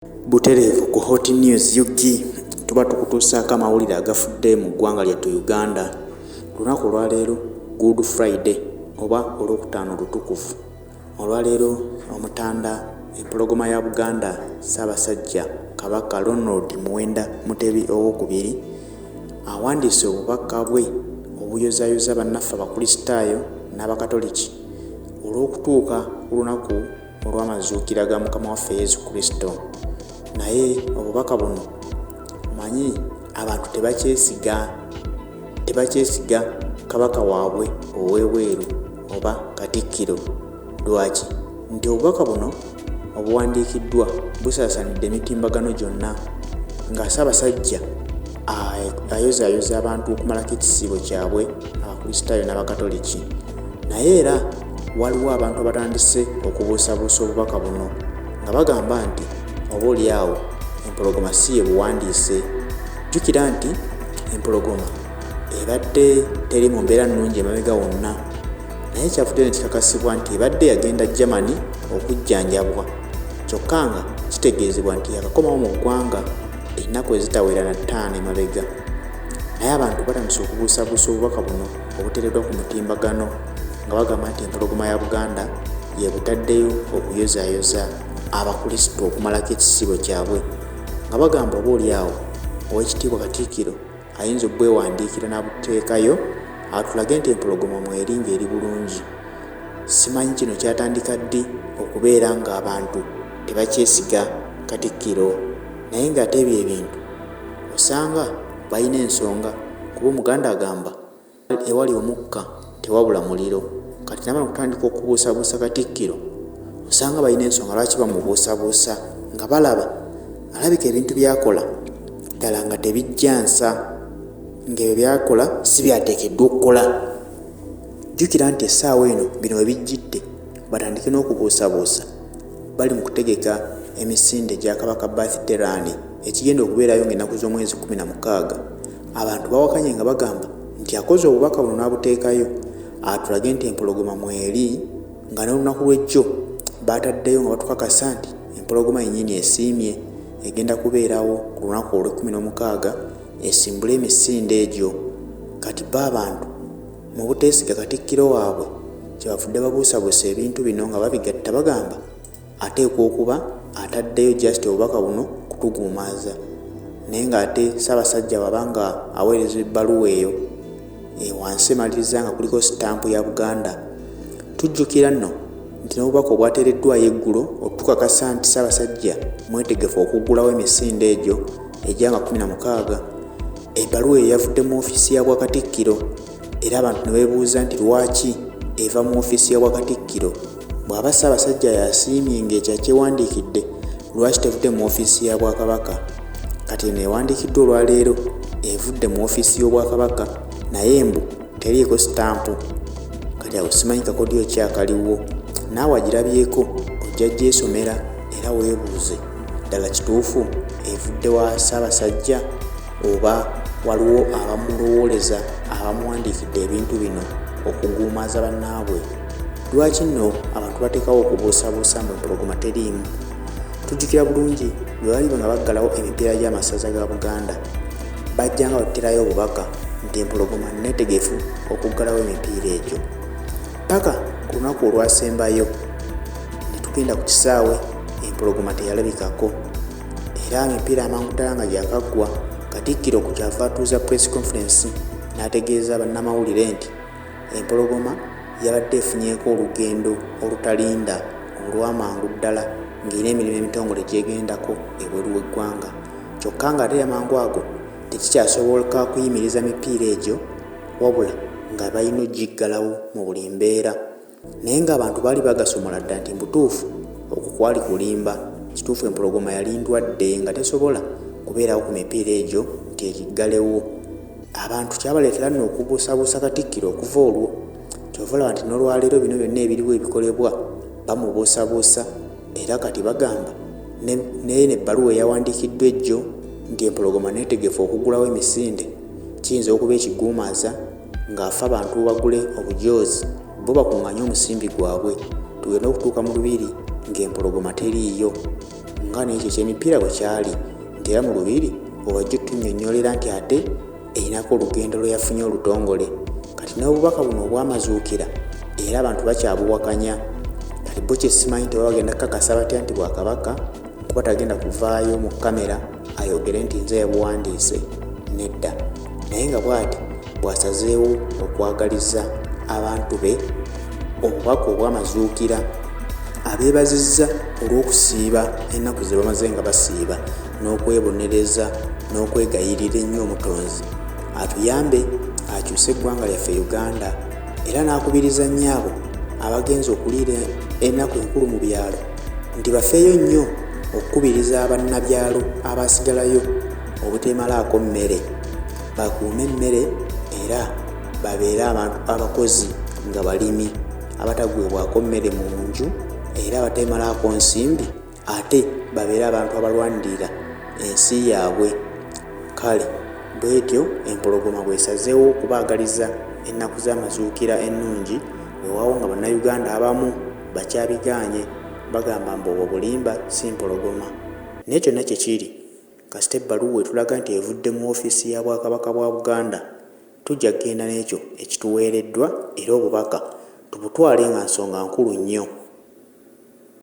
Butereevu ku Hot News UG tuba tukutuusaako amawulire agafudde mu ggwanga lyattu Uganda. Lunaku olwaleero Good Friday oba olwokutaano lutukuvu. Olwaleero Omutanda empologoma ya Buganda Ssaabasajja Kabaka Ronald Muwenda Mutebi II awandiise obubaka bwe obuyozaayoza bannaffe Abakristaayo n'Abakatoliki olw'okutuuka ku lunaku olw'amazuukira ga Mukama waffe Yesu Kristo. Naye obubaka buno manyi abantu tebakyesiga kabaka waabwe ow'ebweru oba Katikkiro. Lwaki? Nti obubaka buno obuwandiikiddwa busaasaanidde emitimbagano gyonna nga Ssaabasajja ayozaayoza abantu okumalako ekisiibo kyabwe Abakristaayo n'Abakatoliki. Naye era waliwo abantu abatandise okubuusabuusa obubaka buno nga bagamba nti oboolyawo empologoma si ye buwandiise. Jjukira nti empologoma ebadde teri mu mbeera nnungi emabega wonna, naye kyavudde ne kikakasibwa nti ebadde yagenda Germany okujjanjabwa, kyokka nga kitegeezebwa nti yakakomawo mu ggwanga ennaku ezitawera na 5 emabega. Naye abantu batandise okubuusabuusa obubaka buno obuteereddwa ku mutimbagano nga bagamba nti empologoma ya Buganda yeebutaddeyo okuyozaayoza Abakristaayo okumalako ekisiibo kyabwe, nga bagamba oboolyawo Oweekitiibwa Katikkiro ayinza okwewandiikira n'abuteekayo atulage nti empologoma mweri ng'eri bulungi. Simanyi kino kyatandika ddi okubeera ng'abantu tebakyesiga Katikkiro, naye ng'ate ebyo ebintu osanga balina ensonga, kuba Omuganda agamba ewali omukka tewabula muliro. Kati nabano okutandika okubuusabuusa Katikkiro osanga balina ensonga lwaki bamubuusabuusa, nga alabika ebintu byakola ddala nga tebijja nsa, ng'ebyo byakola si byateekeddwa okukola. Jjukira nti essaawa eno bino we bijjidde batandike n'okubuusabuusa bali mu kutegeka emisinde gya Kabaka birthday run ekigenda okubeerayo ng'ennaku z'omwezi 16. Abantu bawakanye nga bagamba nti akoze obubaka buno n'abuteekayo atulage nti empologoma mweri, nga n'olunaku lw'ejjo bataddeyo nga batukakasa nti empologoma yennyini esiimye egenda kubeerawo ku lunaku olw'16 esimbule emisinde egyo. Kati abantu mu buteesiga Katikkiro waabwe kyebavudde babuusabuusa ebintu bino nga babigatta bagamba ateekwa okuba ataddeyo just obubaka buno kutuguumaaza. Naye ng'ate Ssaabasajja wabanga aweereza ebbaluwa eyo wansi emaliriza nga kuliko sitampu ya Buganda, tujjukira nno nti n'obubaka obwateereddwayo eggulo otukakasa nti Ssaabasajja mwetegefu okuggulawo emisinde egyo ejja nga 16. Ebbaluwa eyo yavudde mu ofiisi ya Bwakatikkiro, era abantu ne beebuuza nti lwaki eva mu ofiisi ya Bwakatikkiro. Bw'aba Ssaabasajja yasiimye ng'ekyo akyewandiikidde, lwaki tevudde mu ofiisi ya Bwakabaka? Kati eno ewandiikiddwa olwaleero evudde mu ofiisi y'Obwakabaka naye mbu teriiko sitampu. Kati awo simanyi kakodyo ki akaliwo. Naawe agirabyeko ojja gyesomera era weebuuze ddala kituufu evudde wa Ssaabasajja oba waliwo abamulowooleza abamuwandiikidde ebintu bino okuguumaaza bannaabwe. Lwaki nno abantu bateekawo okubuusabuusa mu empologoma teriimu? Tujjukira bulungi bwe bali nga baggalawo emipiira gy'amasaza ga Buganda, bajja nga baterayo obubaka nti empologoma neetegefu okuggalawo emipiira egyo. Paka ku lunaku olwasembayo ne tugenda ku kisaawe empologoma teyalabikako, era emipiira amangu ddala nga gyakaggwa. Katikkiro ku kyava atuuza press conference n'ategeeza bannamawulire nti empologoma yabadde efunyeeko olugendo olutalinda olw'amangu ddala ng'erina emirimu emitongole gyegendako ebweru w'eggwanga, kyokka ng'ate amangu ago tekikyasoboka kuyimiriza mipiira egyo wabula nga balina ogiggalawo mu buli mbeera. Naye ng'abantu baali bagasomola dda nti mbutuufu okwo kwali kulimba. Kituufu empologoma yali ndwadde nga tesobola kubeerawo ku mipiira egyo nti egiggalewo. Abantu kyabaleetera nno okubuusabuusa Katikkiro okuva olwo. Kyova olaba nti n'olwaleero bino byonna ebiriwo ebikolebwa bamubuusabuusa, era kati bagamba naye n'ebbaluwa eyawandiikiddwa ejjo nti empologoma neetegefu okuggulawo emisinde kiyinza okuba ekiguumaaza ng'afa abantu bagule obujoozi bo bakuŋŋanye omusimbi gwabwe tugenda okutuuka mu lubiri ng'empologoma teriiyo. nga n'ekyo ky'emipiira bwe kyali, nti era mu lubiri obajja otunnyonnyolera nti ate erinako olugendo lwe yafunye olutongole. Kati n'obubaka buno obwamazuukira era abantu bakyabuwakanya. Kati bo kye simanyi nti baba bagenda kukakasa batya nti Bwakabaka kuba tagenda kuvaayo mu kamera ayogere nti nze yabuwandiise, nedda. Naye nga bw'ati bw'asazeewo okwagaliza abantu be obubaka obwamazuukira, abeebazizza olw'okusiiba ennaku ze bamaze nga basiiba, n'okwebonereza n'okwegayirira ennyo Omutonzi atuyambe akyuse eggwanga lyaffe Uganda, era n'akubiriza nnyo abo abagenza okuliira ennaku enkulu mu byalo nti bafeeyo nnyo okukubiriza abannabyalo abasigalayo obutemalaako mmere, bakuume emmere era babeere abantu abakozi nga balimi abatagwebwako mmere mu nju era abatemalaako nsimbi, ate babeere abantu abalwanirira ensi yaabwe. Kale bwetyo empologoma bwesazeewo okubaagaliza ennaku z'amazuukira ennungi, weewaawo nga bannayuganda abamu bakyabigaanye bagamba mbu obwo bulimba si mpologoma. Naye kyonna kye kiri kasita ebbaluwa etulaga nti evudde mu woofiisi ya Bwakabaka bwa Buganda, tujja kgenda n'ekyo ekituweereddwa era obubaka tubutwale nga nsonga nkulu nnyo.